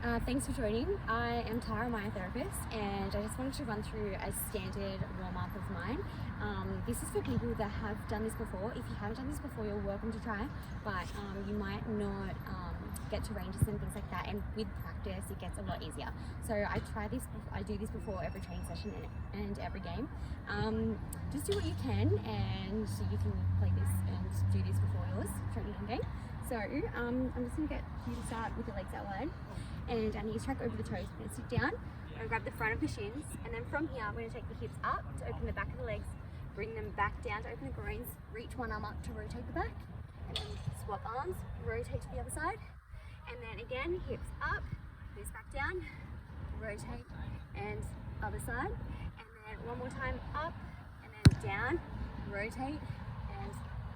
Thanks for joining. I am Tara, my therapist, and I just wanted to run through a standard warm-up of mine. This is for people that have done this before. If you haven't done this before, you're welcome to try, but you might not get to ranges and things like that, and with practice it gets a lot easier. So I do this before every training session and every game. Just do what you can, and you can play this and do this before yours training and game. So I'm just going to get you to start with the legs out wide, and our knees track over the toes. We're going to sit down, we're going to grab the front of the shins, and then from here we're going to take the hips up to open the back of the legs, bring them back down to open the groins, reach one arm up to rotate the back, and then swap arms, rotate to the other side, and then again hips up, this back down, rotate, and other side, and then one more time up, and then down, rotate, and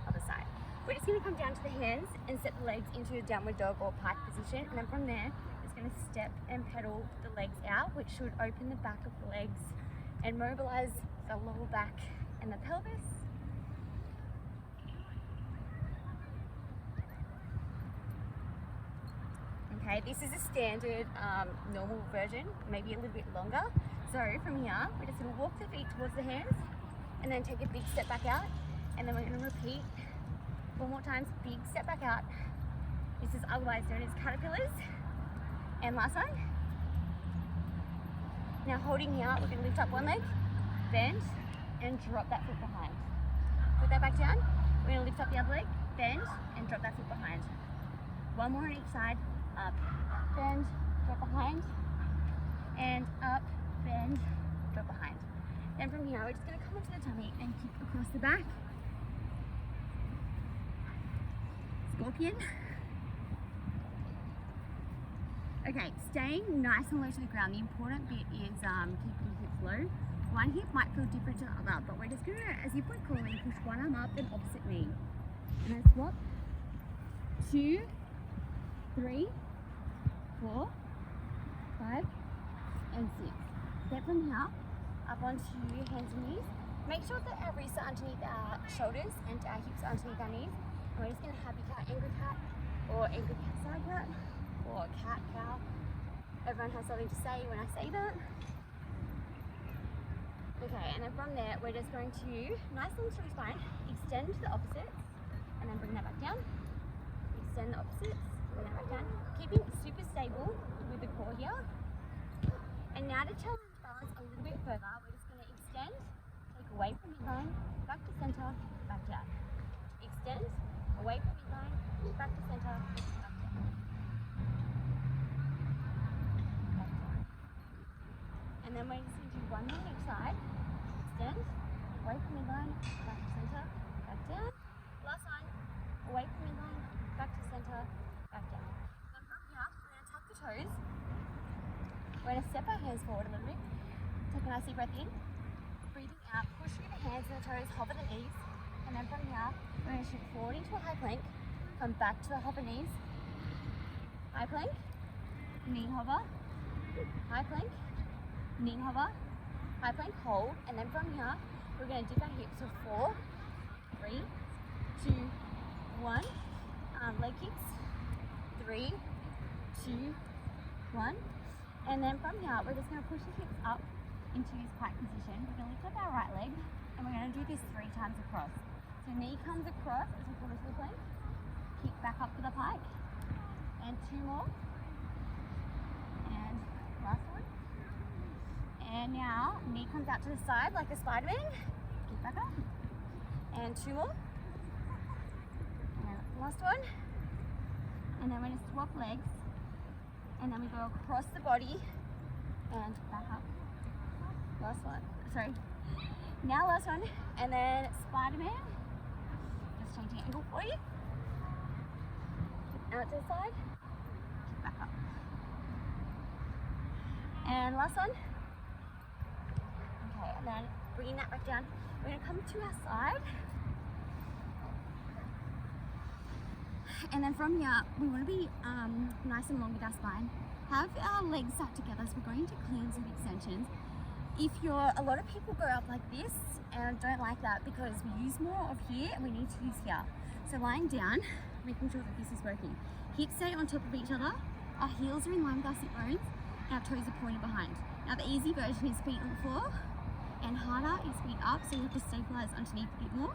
other side. We're just going to come down to the hands and set the legs into a downward dog or pike position, and then from there it's going to step and pedal the legs out, which should open the back of the legs and mobilize the lower back and the pelvis. Okay, this is a standard normal version, maybe a little bit longer. So from here we're just going to walk the feet towards the hands and then take a big step back out, and then we're going to repeat one more time, big step back out. This is otherwise known as caterpillars. And last one. Now holding here, we're going to lift up one leg, bend, and drop that foot behind. Put that back down. We're going to lift up the other leg, bend, and drop that foot behind. One more on each side. Up, bend, drop behind, and up, bend, drop behind. Then from here, we're just going to come onto the tummy and kick across the back. Scorpion. Okay, staying nice and low to the ground. The important bit is keeping your hips low. One hip might feel different to the other, but we're just going to, as if we're crawling, push one arm up and opposite knee. And then swap. 2, 3, 4, 5, and 6. Step from here up onto your hands and knees. Make sure that our wrists are underneath our shoulders and our hips are underneath our knees. And we're just going to happy cat, angry cat, or angry cat, side cat, or cat, cow. Everyone has something to say when I say that. Okay, and then from there, we're just going to, nice long straight spine, extend to the opposites, and then bring that back down. Extend the opposites, bring that back down. Keeping super stable with the core here. And now to challenge balance a little bit further, we're just going to extend, take away from midline, back to center, back down. Extend, away from midline, back to center, back down. Back down. And then we're just going to do one more on each side. Extend, away from midline, back to center, back down. Last one, away from midline, back to center, back down. Then from here, we're going to tuck the toes. We're going to step our hands forward a little bit. Take a nice deep breath in. Breathing out, push through the hands and the toes, hover the knees. And then from here, we're going to shoot forward into a high plank. Come back to the hover knees. High plank, knee hover, high plank, knee hover, high plank, hold. And then from here, we're going to dip our hips to 4, 3, 2, 1. Leg kicks. 3, 2, 1. And then from here, we're just going to push the hips up into this pike position. We're going to lift up our right leg, and we're going to do this 3 times across. So knee comes across as we pull into the plank, kick back up to the pike, and 2 more, and last one. And now knee comes out to the side like a Spider-Man, kick back up, and 2 more, and last one. And then we're going to swap legs, and then we go across the body and back up. Last one, sorry. Now last one, and then Spider-Man. Just changing angle for you. Out to the side, back up. And last one. Okay, and then bringing that back down. We're going to come to our side. And then from here, we want to be nice and long with our spine. Have our legs sat together, so we're going to clean some extensions. A lot of people go up like this and don't like that because we use more of here and we need to use here. So lying down, making sure that this is working. Hips stay on top of each other, our heels are in line with our sit bones and our toes are pointed behind. Now the easy version is feet on the floor, and harder is feet up, so you have to stabilize underneath a bit more.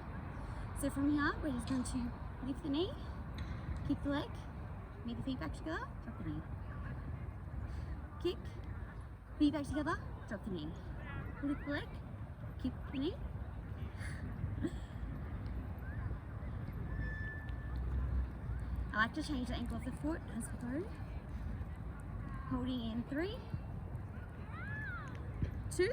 So from here, we're just going to lift the knee, kick the leg, meet the feet back together, drop the knee. Kick, feet back together, drop the knee. Lift the leg, kick the knee. I like to change the ankle of the foot as we go. Holding in 3, 2,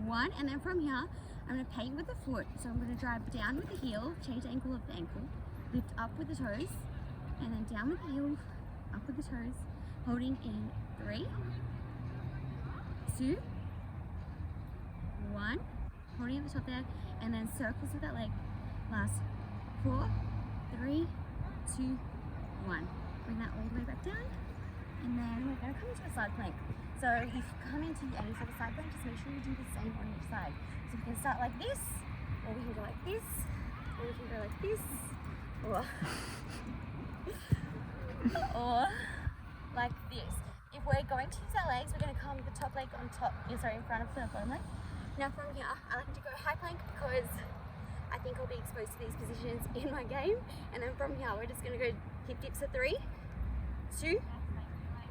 1, and then from here, I'm going to paint with the foot. So I'm going to drive down with the heel, change the angle of the ankle, lift up with the toes, and then down with the heel, up with the toes, holding in 3, 2, 1, holding at the top there, and then circles with that leg. Last 4, 3, 2, 1. Bring that all the way back down, and then we're going to come into a side plank. So if you come into any sort of side plank, just make sure you do the same on each side. So we can start like this, or we can go like this, or we can go like this, or like this. If we're going to use our legs, we're going to come the top leg on top, in front of the bottom leg. Now from here, I like to go high plank because I think I'll be exposed to these positions in my game. And then from here, we're just going to go hip dips at 3, 2,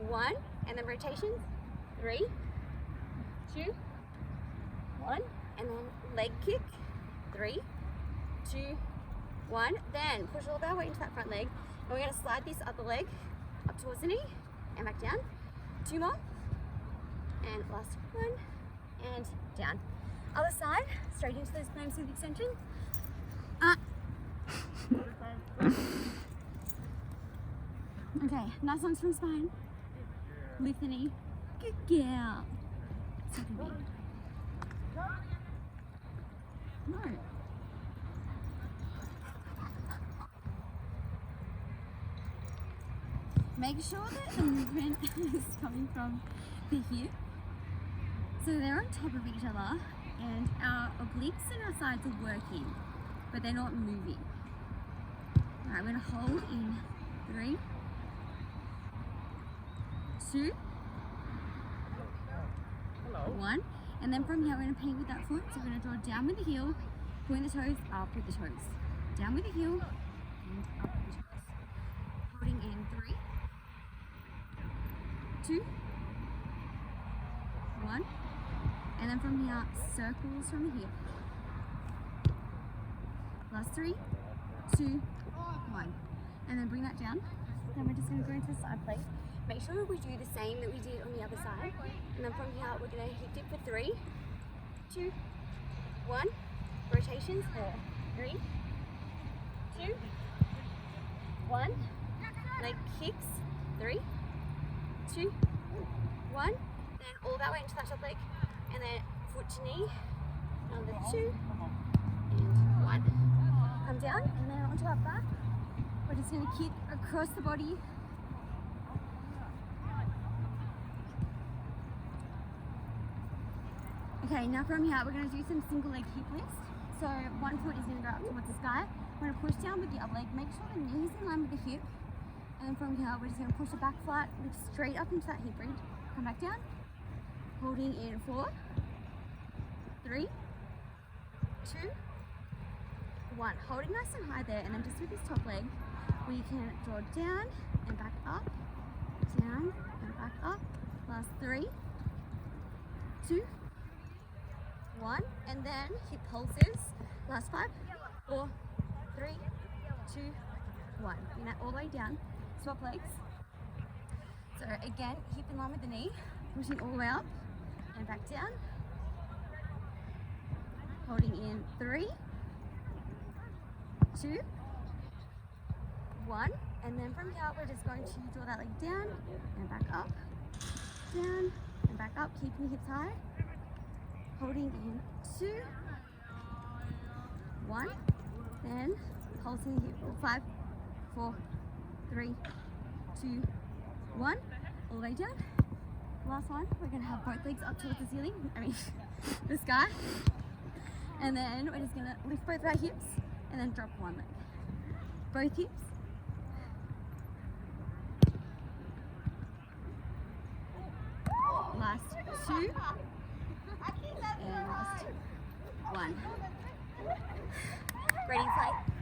1, and then rotations, 3, 2, 1, and then leg kick, 3, 2, 1. Then push all of our weight into that front leg, and we're going to slide this other leg up towards the knee and back down. 2 more, and last 1, and down. Other side, straight into those planks with extension. Okay, nice arms from spine. Lift the knee. Good girl. Second beat. No. Make sure that the movement is coming from the hip. So they're on top of each other, and our obliques and our sides are working, but they're not moving. Alright, we're going to hold in 3, 2, 1, and then from here we're going to paint with that foot. So we're going to draw down with the heel, point the toes, up with the toes. Down with the heel, and up with the toes. Holding in 3, 2, 1, and then from here, circles from the hip. Last 3, 2, 1, and then bring that down. Then we're just going to go into the side plank. Make sure we do the same that we did on the other side, and then from here we're going to hip dip for 3, 2, 1, rotations for 3, 2, 1, leg kicks, 3, 2, 1, then all that way into that top leg, and then foot to knee, another 2, and 1. Come down, and then onto our back. We're just going to kick across the body. Okay, now from here, we're going to do some single leg hip lifts. So one foot is going to go up towards the sky. We're going to push down with the other leg, make sure the knee is in line with the hip. And then from here, we're just going to push it back flat, lift straight up into that hip bridge. Come back down. Holding in 4, 3, 2, 1. Holding nice and high there, and then just with this top leg, we can draw down and back up, down and back up. Last 3, 2, 1, and then hip pulses. Last 5, 4, 3, 2, 1. Bring that all the way down. Swap legs. So again, hip in line with the knee, pushing all the way up and back down. Holding in 3, 2, 1, and then from here we're just going to draw that leg down and back up, down and back up, keeping the hips high. Holding in 2, 1, then pulsing the hip. 5, 4, 3, 2, 1, all the way down. Last one, we're going to have both legs up towards the ceiling, the sky. And then we're just going to lift both our hips and then drop one leg. Both hips. 2 and last 1. Ready, fight.